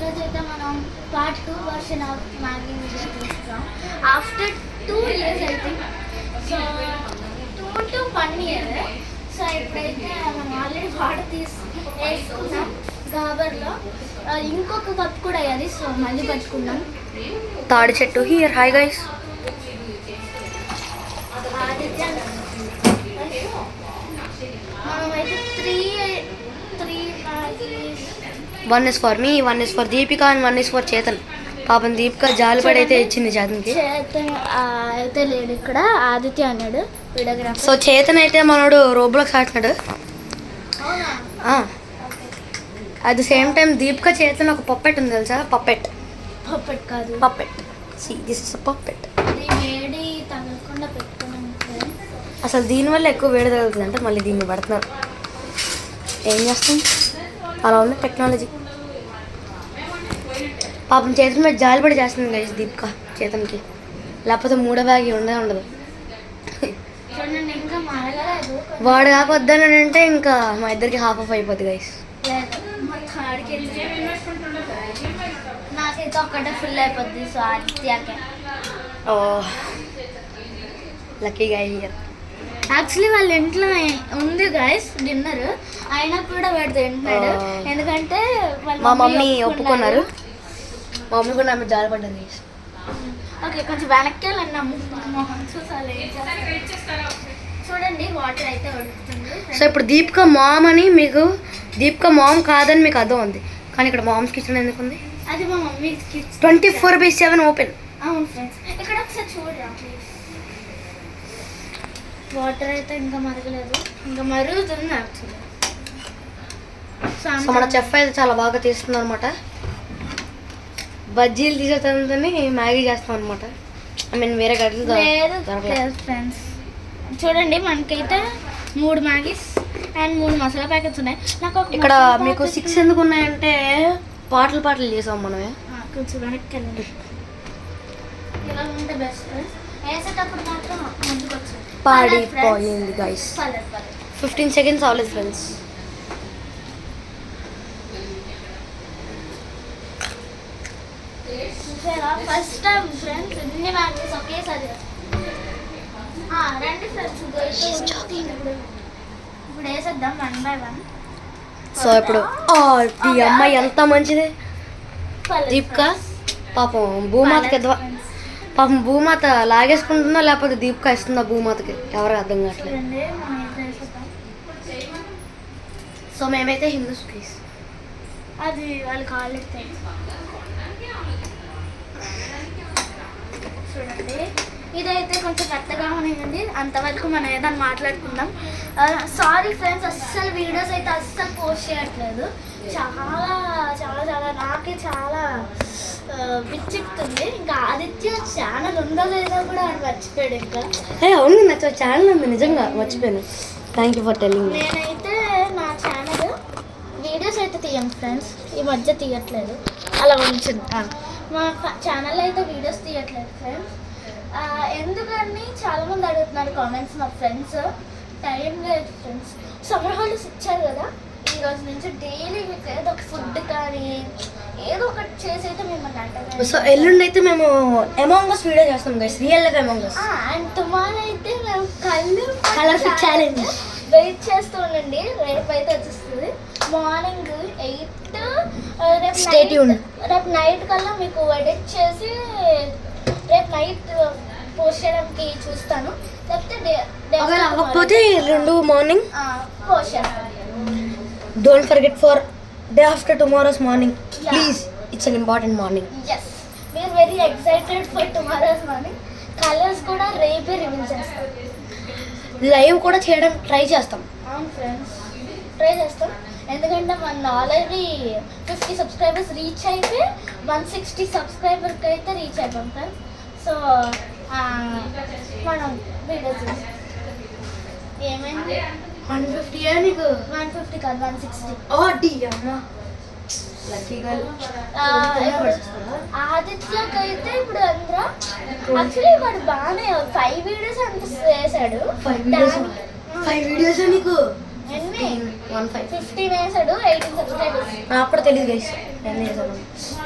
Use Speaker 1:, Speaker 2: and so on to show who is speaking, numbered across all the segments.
Speaker 1: ఈరోజు అయితే మనం part 2 version of Maggi video చూస్తాం. ఆఫ్టర్ 2 years అయితే సో 2 to 1 year. సో ఇప్పుడైతే మనం ఆల్రెడీ వాటర్ వేసుకున్నాం గాబర్లో. ఇంకొక కప్ కూడా అయ్యాలి, సో మళ్ళీ పట్టుకున్నాం.
Speaker 2: తాడి చెట్టు హియర్. Hi guys.
Speaker 1: మనమైతే 3
Speaker 2: 1 is for me, 1 is for Deepika and 1 is for Chetan. పాపం దీపిక జాలిపడి అయితే ఇచ్చింది చేతన్కి.
Speaker 1: అయితే లేడు ఇక్కడ, ఆదిత్య అన్నాడు వీడియోగ్రాఫర్.
Speaker 2: సో చేతన్ అయితే మనోడు రోబ్లాక్స్ ఆడుతున్నాడు. At the same time Deepika Chetan ఒక పప్పెట్ ఉంది తెలుసా? పప్పెట్
Speaker 1: కాదు,
Speaker 2: పప్పెట్. This is puppet.
Speaker 1: వేడి తగలకుండా పెట్టుకున్నాం.
Speaker 2: అసలు దీనివల్ల ఎక్కువ వేడి తగులుతుంది అంటే మళ్ళీ దీన్ని పడుతున్నారు. ఏం చేస్తాం, అలా ఉన్న టెక్నాలజీ. పాపం చేతన్ మీద జాలిపడి చేస్తుంది గైస్ దీపిక చేతన్కి, లేకపోతే మూడో బ్యాగ్ ఉండదు. వాడు కాకొద్దని అంటే ఇంకా మా ఇద్దరికి హాఫ్ ఆఫ్ అయిపోద్ది గైస్.
Speaker 1: నాకైతే ఒక్కటే ఫుల్ అయిపోద్ది. సో ఆదిత్యకే.
Speaker 2: Oh lucky guy here.
Speaker 1: Actually వాళ్ళ ఇంట్లో ఉంది గైస్ డిన్నర్, అయినా కూడా వాడు తింటున్నాడు. ఎందుకంటే
Speaker 2: మా మమ్మీ ఒప్పుకున్నారు. మా మమ్మీ కూడా నా మీద జాలిపడ్డారు గైస్.
Speaker 1: ఓకే, కొంచెం వెనక్కి వెళ్ళండి. చూడండి వాటర్ అయితే ఉడుకుతుంది.
Speaker 2: సో ఇప్పుడు దీపిక మామ్ అని మీకు, దీపిక మామ్ కాదని మీకు అర్థం ఉంది, కానీ ఇక్కడ మామ్స్ కిచెన్ ఎందుకు ఉంది?
Speaker 1: అది మా మమ్మీ
Speaker 2: 24/7 ఓపెన్.
Speaker 1: అవును ఫ్రెండ్స్, ఇక్కడ ఒకసారి చూడరా ప్లీజ్. వాటర్ అయితే ఇంకా మరగలేదు, ఇంకా మరుగుతుంది యాక్చువల్లీ.
Speaker 2: సో మన చెఫ్ అయితే చాలా బాగా తీస్తుంది అనమాట. బజ్జీలు తీసేతని మ్యాగీ చేస్తాం అనమాట. ఐ మీన్ వేరే గడ్డలు
Speaker 1: ఫ్రెండ్స్. చూడండి మనకైతే 3 మ్యాగీస్ అండ్ 3 మసాలా ప్యాకెట్స్ ఉన్నాయి. నాకు
Speaker 2: ఇక్కడ మీకు 6 ఎందుకు ఉన్నాయంటే పాటలు చేసాం మనమే.
Speaker 1: కొంచెం వెనక్కి వెళ్ళండి. ఇలా ఉంటే బెస్ట్. వేసేటప్పుడు మాత్రం ముందుకు వచ్చింది
Speaker 2: పాడిపోయింది guys. 15 seconds always friends.
Speaker 1: First time friends ఇన్ని మ్యాగీస్ ఒకేసారి. రండి ఫ్రెండ్స్, ఇప్పుడు వేసేద్దాం 1 by 1.
Speaker 2: సో ఇప్పుడు ఈ అమ్మాయి ఎంత మంచిది దీపిక. పాపం భూమాతకి పాపం భూమాత లాగేసుకుంటుందా లేకపోతే దీపిక ఇస్తుందా భూమాతకి, ఎవరు అర్థం కావట్లేదు. సో మేమైతే హిందూస్ ప్లీజ్.
Speaker 1: అది వాళ్ళు కాళ్ళు. చూడండి ఇదైతే కొంచెం మెత్తగా ఉన్నాయండి. అంతవరకు మనం ఏదైనా మాట్లాడుకుందాం. సారీ ఫ్రెండ్స్, అస్సలు వీడియోస్ అయితే అస్సలు పోస్ట్ చేయట్లేదు. చాలా చాలా చాలా నాకే చాలా పిచ్చెక్కుతుంది. ఇంకా ఆదిత్య ఛానల్ ఉందో లేదో కూడా అని మర్చిపోయాడు. ఇంకా
Speaker 2: అవును, నాకు ఛానల్ ఉంది నిజంగా, మర్చిపోయాను. Thank you for telling.
Speaker 1: నేనైతే నా ఛానల్ వీడియోస్ అయితే తీయను ఫ్రెండ్స్, ఈ మధ్య తీయట్లేదు, అలా ఉంచింది. మా ఛానల్ అయితే వీడియోస్ తీయట్లేదు ఫ్రెండ్స్. ఎందుకని చాలామంది అడుగుతున్నారు కామెంట్స్. మా ఫ్రెండ్స్ టైం లేదు ఫ్రెండ్స్. సమ్మర్ హాలిడేస్ ఇచ్చారు కదా, ఈ రోజు నుంచి డైలీ మీకు ఏదో ఒక ఫుడ్ కానీ ఏదో ఒకటి చేసి అయితే మిమ్మల్ని అంటారు.
Speaker 2: సో ఎల్లుండి అయితే మేము అమాంగ్ us వీడియో చేస్తాం guys, real life among us.
Speaker 1: And tomorrow అయితే మేము
Speaker 2: కలర్స్ ఛాలెంజ్
Speaker 1: వెయిట్ చేస్తూ ఉండండి. రేపు అయితే వచ్చేస్తుంది మార్నింగ్ 8. రేపు నైట్ కల్లా మీకు ఎడిట్ చేసి రేపు నైట్ పోస్ట్ చేయడానికి చూస్తాను.
Speaker 2: లేకపోతే 2 మార్నింగ్
Speaker 1: పోస్ట్ చేస్తాను.
Speaker 2: Don't forget for day after tomorrow's morning please. It's an important morning.
Speaker 1: Yes, we are very excited for tomorrow's morning. Colours కూడా రేపే రివీల్ చేస్తాం.
Speaker 2: లైవ్ కూడా చేయడం ట్రై చేస్తాం.
Speaker 1: అవును ఫ్రెండ్స్, ట్రై చేస్తాం. ఎందుకంటే మన ఆల్రెడీ 50 సబ్స్క్రైబర్స్ రీచ్ అయితే 160 సబ్స్క్రైబర్కి అయితే రీచ్ అయిపోతాం ఫ్రెండ్స్. సో మనం వీడియోస్ ఏమైంది
Speaker 2: 150 నీకు
Speaker 1: 150 కాదు 160. ఆదిత్యకి అయితే ఇప్పుడు అందరూ యాక్చువల్లీ వాడు బాగానే 5 వీడియోస్ అంత వేసాడు.
Speaker 2: 5 వీడియోస్ నీకు
Speaker 1: 15 వేసాడు, 18 సబ్స్క్రైబర్స్.
Speaker 2: నాకు కూడా తెలియదు గైస్. ఎన్ని చేశాను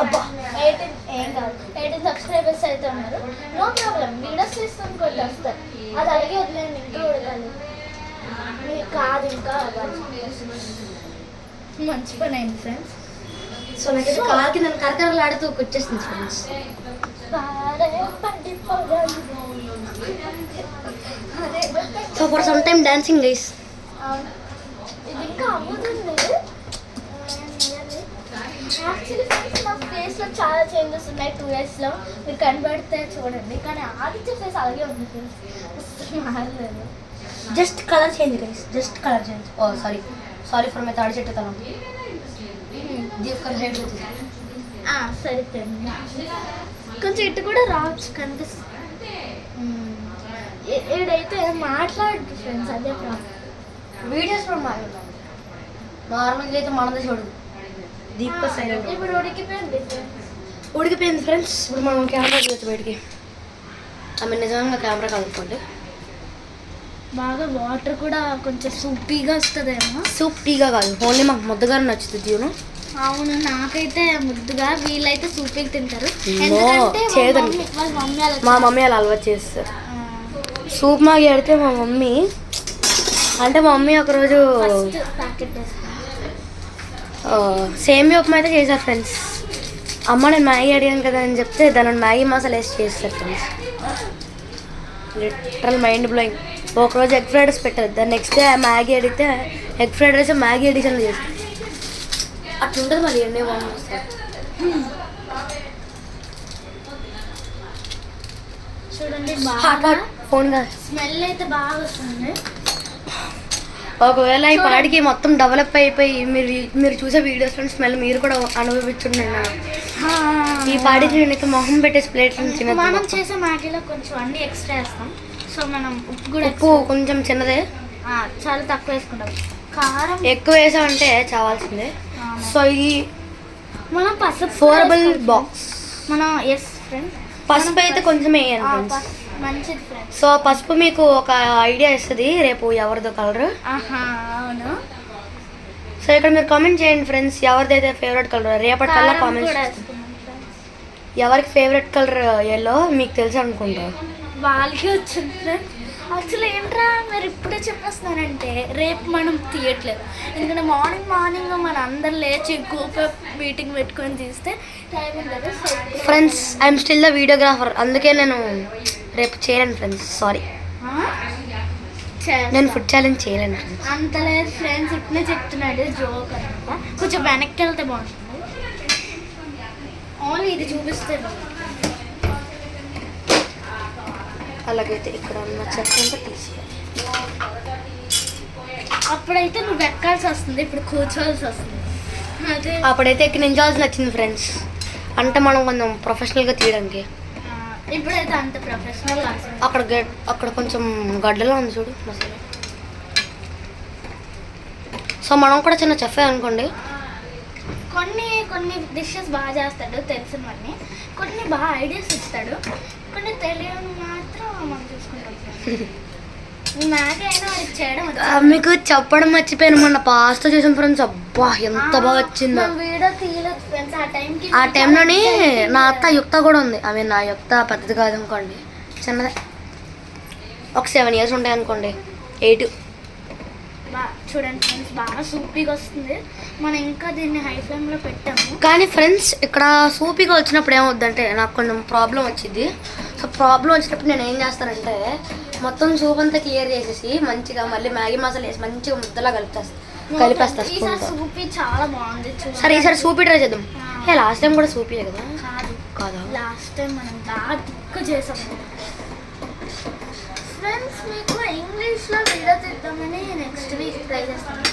Speaker 2: అబ్బా
Speaker 1: 18 ఏం కాదు 18 సబ్స్క్రైబర్స్ అయితే ఉన్నారు. నో ప్రాబ్లం, వీడియోస్ చేస్తాను కొన్ని వస్తారు. అది అలాగే వదిలేండి, ఇంకా ఉడకాలి. మీకు కాదు ఇంకా అవ్వాలి. మంచి పని అయింది ఫ్రెండ్స్.
Speaker 2: సో నాకు కాకి నన్ను కరకరలాడుతూ వచ్చేసింది friends. So for some time dancing guys.
Speaker 1: ఇది ఇంకా అవ్వుతుంది. యాక్చువల్లీ ఫ్రెండ్స్ నా ఫేస్లో చాలా చేంజెస్ ఉన్నాయి 2 yearsలో. మీరు కనబడితే చూడండి, కానీ ఆదిత్య ఫేస్ అలాగే ఉంది ఫ్రెండ్స్, అసలు మారలేదు.
Speaker 2: Just colour change guys, just colour change. Oh sorry for my తాడి చెట్టు తనం. దీపకర్ హెడ్
Speaker 1: సరిపోయింది. కొంచెం ఇటు కూడా రావచ్చు, కనిపిస్తుంది. ఏడైతే మాట్లాడు ఫ్రెండ్స్, అదే ప్రాబ్లం.
Speaker 2: వీడియోస్ కూడా మాట్లాడతాం, నార్మల్గా అయితే మనదే చూడు. దీపక్ సైలెంట్.
Speaker 1: ఇప్పుడు
Speaker 2: ఉడికిపోయింది ఫ్రెండ్స్. ఇప్పుడు మనం కెమెరా చూడచ్చు బయటికి. ఆమె నిజంగా కెమెరా కలుపుకోండి.
Speaker 1: బాగా వాటర్ కూడా కొంచెం సూపీగా వస్తుందేమో.
Speaker 2: సూప్ టీగా కాదు, ఓన్లీ మాకు ముద్దగానే నచ్చుతుంది జీవనం.
Speaker 1: అవును, నాకైతే ముద్దుగా, వీళ్ళైతే సూపీగా తింటారు.
Speaker 2: చేయదండి, మా మమ్మీ అలా అలవాటు చేస్తారు. సూప్ మాగి ఆడితే మా మమ్మీ ఒకరోజు సేమియా ఉప్మా అయితే చేశారు ఫ్రెండ్స్. అమ్మ నేను మ్యాగీ అడిగాను కదా అని చెప్తే దాని మ్యాగీ మసాలా వేసి చేస్తారు ఫ్రెండ్స్. Literal mind blowing. ఒకరోజు ఎగ్ ఫ్రైడ్ రైస్ పెట్టారు, దాన్ని నెక్స్ట్ డే మ్యాగీ అడిగితే ఎగ్ ఫ్రైడ్ రైస్ మ్యాగీ ఎడిషన్లో చేస్తారు. అట్లుంటుంది మళ్ళీ ఎన్ని బాగుంటుంది.
Speaker 1: చూడండి బాగా
Speaker 2: ఫోన్
Speaker 1: స్మెల్ అయితే బాగా వస్తుంది.
Speaker 2: ఒకవేళ ఈ పాడికి మొత్తం డెవలప్ అయిపోయి మీరు చూసే వీడియోస్ స్మెల్ మీరు కూడా అనుభవించుండే. ఈ పాడికి నేనైతే మొహం పెట్టేసి ప్లేట్
Speaker 1: మనం చేసే మ్యాగీలో కొంచెం అన్ని ఎక్స్ట్రా వేస్తాం. సో మనం
Speaker 2: ఉప్పు కొంచెం చిన్నదే,
Speaker 1: చాలా తక్కువ వేసుకుంటాం. కారం
Speaker 2: ఎక్కువ వేసామంటే చావాల్సిందే. సో ఇది
Speaker 1: మనం పసుపు
Speaker 2: ఫోరబుల్ బాక్స్.
Speaker 1: మనం ఎస్ ఫ్రెండ్
Speaker 2: పసుపు అయితే కొంచెం వేయాలి ఫ్రెండ్స్.
Speaker 1: మంచిది ఫ్రెండ్స్.
Speaker 2: సో పసుపు మీకు ఒక ఐడియా ఇస్తుంది రేపు ఎవరిదో కలర్.
Speaker 1: అవును.
Speaker 2: సో ఇక్కడ మీరు కామెంట్ చేయండి ఫ్రెండ్స్, ఎవరిదైతే ఫేవరెట్ కలర్ రేపటి కల్లా కామెంట్. ఎవరికి ఫేవరెట్ కలర్ ఎల్లో మీకు తెలుసు అనుకుంటా,
Speaker 1: వాళ్ళకి వచ్చింది ఫ్రెండ్స్. యాక్చువల్లీ ఏంట్రా మీరు ఇప్పుడే చెప్పేస్తున్నారంటే రేపు మనం తీయట్లేదు, ఎందుకంటే మార్నింగ్ మన అందరు లేచి గ్రూప్ మీటింగ్ పెట్టుకొని తీస్తే టైం ఉండదు
Speaker 2: friends. I'm still the videographer, అందుకే నేను రేపు చేయలేను ఫ్రెండ్స్, సారీ. నేను ఫుడ్ ఛాలెంజ్ చేయలేను ఫ్రెండ్స్.
Speaker 1: అంత లేదు ఫ్రెండ్స్, ఇప్పుడే చెప్తున్నాడు జోక్ అనమాట. కొంచెం వెనక్కి వెళ్తే బాగుంటుంది, ఓన్లీ ఇది చూపిస్తే.
Speaker 2: అలాగైతే ఇక్కడ ఉన్న చెత్త అంతా తీసేయాలి.
Speaker 1: అప్పుడైతే నువ్వు ఎక్కాల్సి వస్తుంది, ఇప్పుడు కూర్చోవాల్సి వస్తుంది. అదే
Speaker 2: అప్పుడైతే ఎక్కి నించాల్సి వచ్చింది ఫ్రెండ్స్, అంటే మనం కొంచెం ప్రొఫెషనల్గా తీయడానికి.
Speaker 1: ఇప్పుడైతే అంత ప్రొఫెషనల్.
Speaker 2: అక్కడ కొంచెం గడ్డలో ఉంది చూడు మసాలా. సో మనం కూడా చిన్న చెఫే అనుకోండి.
Speaker 1: కొన్ని డిషెస్ బాగా చేస్తాడు తెలిసినవన్నీ, కొన్ని బాగా ఐడియాస్ ఇస్తాడు, కొన్ని తెలియని మాత్రం మనం చూసుకుంటాం. మ్యాగీ అయినా వాడికి చేయడం
Speaker 2: మీకు చెప్పడం మర్చిపోయాను, మొన్న పాస్తా చేసాం ఫ్రెండ్స్. అబ్బా ఎంత బాగా వచ్చిందో.
Speaker 1: వీడియో తీయలేదు ఫ్రెండ్స్
Speaker 2: ఆ టైంలోని నా అత్త యుక్త కూడా ఉంది. నా యుక్త పెద్దది కాదు అనుకోండి, చిన్నదే, ఒక 7 years ఉంటాయి అనుకోండి, 8.
Speaker 1: చూడండి ఫ్రెండ్స్, బాగా సూపీగా వస్తుంది. మనం ఇంకా దీన్ని హై ఫ్లేమ్లో పెట్టాము.
Speaker 2: కానీ ఫ్రెండ్స్ ఇక్కడ సూపీగా వచ్చినప్పుడు ఏమవుద్దంటే నాకు కొంచెం ప్రాబ్లం వచ్చింది. సో ప్రాబ్లం వచ్చినప్పుడు నేను ఏం చేస్తానంటే మొత్తం సూప్ అంతా క్లియర్ చేసేసి మంచిగా మళ్ళీ మ్యాగీ మసాలా వేసి మంచిగా ముద్దలా కలిపేస్తా.
Speaker 1: సూపీ చాలా బాగుంది.
Speaker 2: సరే ఈసారి సూపీ ట్రై చేద్దాం. లాస్ట్ టైం కూడా సూపీ కదా?
Speaker 1: కాదా, లాస్ట్ టైం మనం బాగా తిక్కు చేసాము ఫ్రెండ్స్. మీకు ఇంగ్లీష్లో వీడియో తీద్దామని నెక్స్ట్ వీక్ ట్రై చేస్తాను.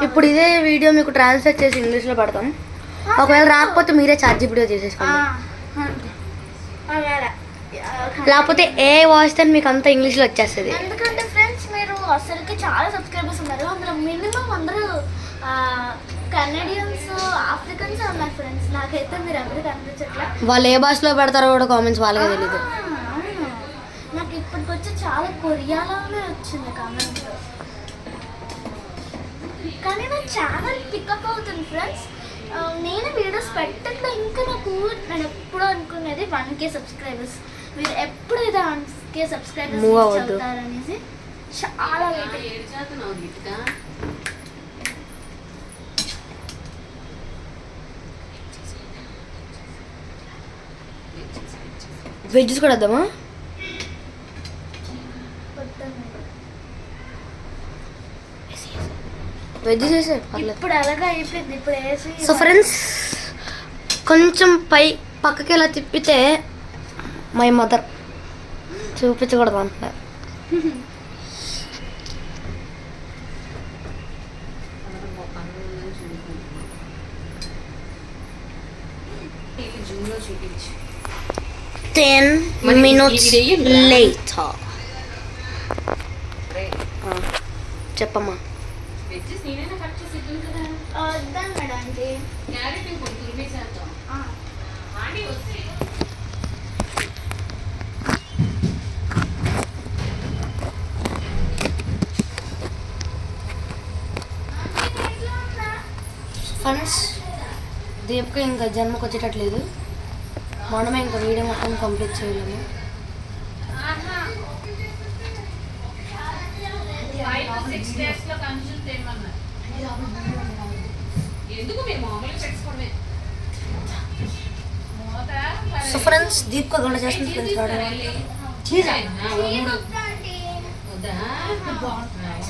Speaker 2: ఇప్పుడు ఇదే వీడియో మీకు ట్రాన్స్లేట్ చేసి ఇంగ్లీష్లో పెడతాం. ఒకవేళ రాకపోతే మీరే ChatGPT చేసేసుకోండి, లేకపోతే ఏ వాయిస్ అని మీకు అంతా ఇంగ్లీష్లో వచ్చేస్తుంది.
Speaker 1: ఎందుకంటే ఫ్రెండ్స్ మీరు అసలుకి చాలా సబ్స్క్రైబర్స్ ఉన్నారు, అందులో మినిమం అందరూ కెనడియన్స్, ఆఫ్రికన్స్ ఉన్నారు ఫ్రెండ్స్. నాకైతే మీరు ఎవరు కనిపించట్లే.
Speaker 2: వాళ్ళు ఏ భాషలో పెడతారో కూడా కామెంట్స్ వాళ్ళకే తెలీదు.
Speaker 1: నాకు ఇప్పటికొచ్చి చాలా కొరియాలోనే వచ్చింది కామెంట్, కానీ నా ఛానల్ పికప్ అవుతుంది ఫ్రెండ్స్. నేనే పెట్టట్లో ఇంకా నేను ఎప్పుడూ అనుకునేది 1K సబ్స్క్రైబర్స్. మీరు ఎప్పుడైతే 1K సబ్స్క్రైబర్స్
Speaker 2: Move అవ్వద్దు.
Speaker 1: అవుతారనేసి చాలా వెయిట్.
Speaker 2: వెజ్జెస్ కూడా వద్దామా? వెజ్జెస్ వేసే పర్లేదు.
Speaker 1: ఇప్పుడు అలాగే అయిపోయింది. ఇప్పుడు వేసి
Speaker 2: సో ఫ్రెండ్స్ కొంచెం పక్కకి ఇలా తిప్పితే మై మదర్ చూపించకూడదు అంటున్నారు.
Speaker 3: చూపించు
Speaker 2: 10 minutes later. చెప్పమ్మా.
Speaker 3: వెజ్జెస్ నేనైనా కట్ చేసి ఇద్దాం కదా.
Speaker 1: వద్దాం మేడం అంటే
Speaker 3: క్యారెట్ ఇంకొంచెం తురిమేసేద్దాం. ఆడి వస్తే
Speaker 2: ఫ్రెండ్స్ దీపిక ఇంకా జన్మకు వచ్చేటట్లేదు. మనమే ఇంకా వీడియో మొత్తం కంప్లీట్ చేయలేము.
Speaker 3: 5 to 6 days లో కన్సూమ్ చేయమన్నారు. ఎందుకు మేము మామూలుగా పెట్టుకోవడమే.
Speaker 2: సో ఫ్రెండ్స్ దీపిక గంట చేస్తుంది ఫ్రెండ్స్. చీజ్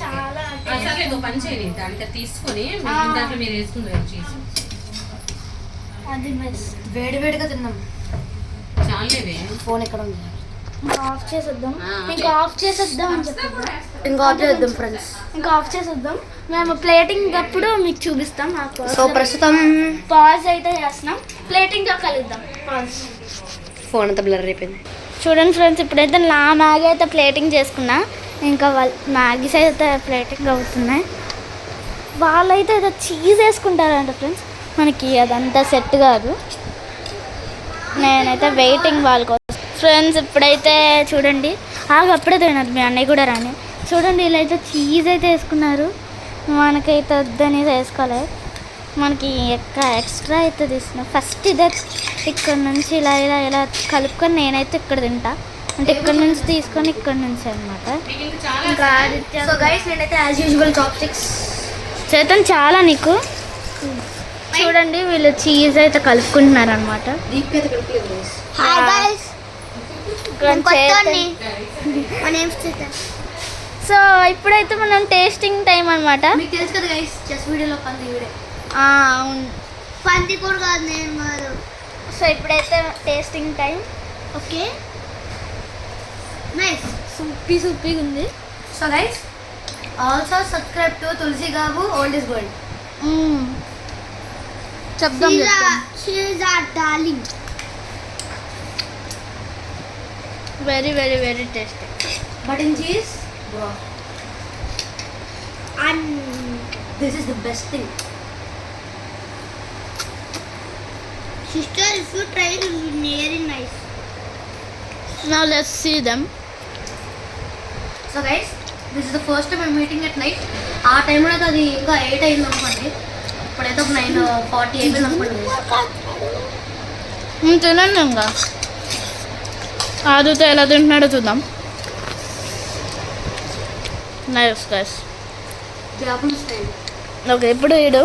Speaker 1: చాలా
Speaker 3: సరే ఇంకో పని చేయండి, దాంట్లో తీసుకొని మిగిలిన దాంట్లో మీరు వేసుకుంటారు చీజ్.
Speaker 1: అది బెస్ట్.
Speaker 2: వేడివేడిగా తిన్నాం.
Speaker 3: చాలేవే.
Speaker 2: ఫోన్ ఎక్కడ ఉంది?
Speaker 1: ఇంకా ఆఫ్ చేసేద్దాం. ఇంకా ఆఫ్ చేసేద్దాం అని చెప్పారు.
Speaker 2: ఇంకా ఆఫ్ చేద్దాం ఫ్రెండ్స్.
Speaker 1: ఇంకా ఆఫ్ చేసేద్దాం. మేము ప్లేటింగ్ అప్పుడు మీకు చూపిస్తాం.
Speaker 2: సో ప్రస్తుతం
Speaker 1: పాజ్ అయితే చేస్తున్నాం. ప్లేటింగ్ లో కలుద్దాం. పాజ్.
Speaker 2: ఫోన్ అంతా బ్లర్ అయిపోయింది.
Speaker 1: చూడండి ఫ్రెండ్స్, ఇప్పుడైతే నా మ్యాగీ అయితే ప్లేటింగ్ చేసుకున్నా. ఇంకా వాళ్ళ మ్యాగీస్ అయితే ప్లేటింగ్ అవుతున్నాయి. వాళ్ళైతే ఏదో చీజ్ వేసుకుంటారంట ఫ్రెండ్స్. మనకి అదంతా సెట్ కాదు. నేనైతే వెయిటింగ్ వాళ్ళ కోసం. ఫ్రెండ్స్ ఇప్పుడైతే చూడండి, అప్పుడే తినదు మీ అన్నయ్య కూడా రాని. చూడండి వీళ్ళైతే చీజ్ అయితే వేసుకున్నారు. మనకైతే వద్దని వేసుకోలే. మనకి ఎక్స్ట్రా అయితే తీసుకున్నాం. ఫస్ట్ ఇదే ఇక్కడ నుంచి ఇలా ఇలా ఇలా కలుపుకొని నేనైతే ఇక్కడ తింటా. అంటే ఇక్కడ నుంచి తీసుకొని ఇక్కడ నుంచి అనమాట. ఇంకా
Speaker 2: సో గైస్ నేనైతే యాజ్ యూజువల్ చాప్ స్టిక్స్
Speaker 1: చేతన్ చాలా నీకు. చూడండి వీళ్ళు చీజ్ అయితే కలుపుకుంటున్నారు అనమాట. సో ఇప్పుడైతే మనం టేస్టింగ్ టైం అనమాట.
Speaker 2: మీకు తెలుసు కదా గైస్, చెస్ వీడియోలో పంది వీడియో.
Speaker 1: అవును,
Speaker 2: పంది కూడా కాదు నేను మారు.
Speaker 1: సో ఇప్పుడైతే టేస్టింగ్ టైం. ఓకే,
Speaker 2: నైస్,
Speaker 1: సూపీగా ఉంది.
Speaker 2: So guys also subscribe to Tulasi గాబు ఓల్డ్ ఇస్ గోల్డ్.
Speaker 1: చెప్దాం very very very tasty.
Speaker 2: Button cheese bro, and this is the best thing.
Speaker 4: Sister, if you try it, it will be very nice.
Speaker 1: Now let's see them.
Speaker 2: So guys this is the first time మేము meeting at night. ఆ టైంలో అయితే అది ఇంకా 8 అయింది అనుకోండి. ఇప్పుడైతే ఒక 9:40 అయిపోయింది అనుకోండి.
Speaker 1: తినండి ఇంకా. ఆదుతో ఎలా తింటున్నాడో చూద్దాం. Nice guys.
Speaker 2: Japan style.
Speaker 1: Okay, ఇప్పుడు వీడు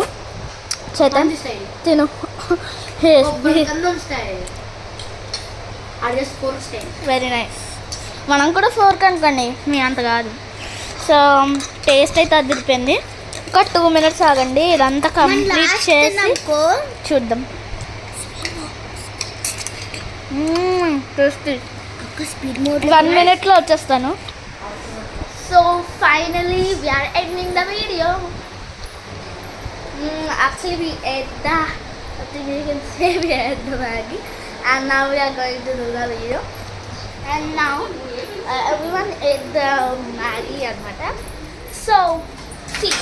Speaker 1: చేతన్
Speaker 2: స్టైల్.
Speaker 1: తిను.
Speaker 2: కన్నం స్టైల్. అది just fork style.
Speaker 1: Very nice. మనం కూడా ఫోర్క్ అనుకోండి, మీ అంత కాదు. సో టేస్ట్ అయితే అదిరిపోయింది. ఒక 2 minutes ఆగండి, ఇదంతా కంప్లీట్ చేసి చూద్దాం. టేస్టీ. 1 minute వచ్చేస్తాను. So finally we are ending the video. Actually we ate the, I think we can say we ate the Maggi, and now we are going to do the video. And now everyone ate the Maggi anamata. So see,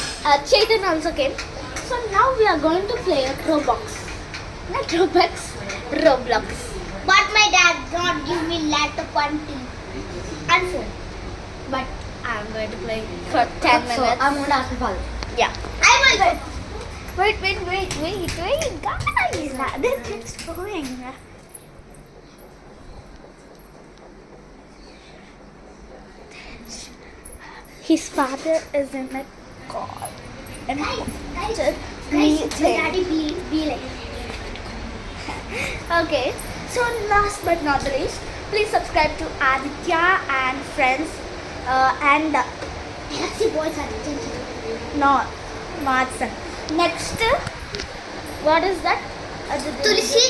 Speaker 1: Chetan also came. So now we are going to play a Roblox. Not Roblox, Roblox.
Speaker 4: But my dad not give me laptop until
Speaker 1: And phone. But I'm going to play for 10 minutes.
Speaker 2: So I'm going to ask you.
Speaker 1: Yeah.
Speaker 4: I will.
Speaker 1: Wait, guys. father keeps going. His father is in a call. And
Speaker 4: Daddy be like.
Speaker 1: Okay, so last but not the least, please subscribe to Aditya and friends and
Speaker 4: That's the boys are
Speaker 1: no, Madsen. Next, what is that?
Speaker 4: Tulsi.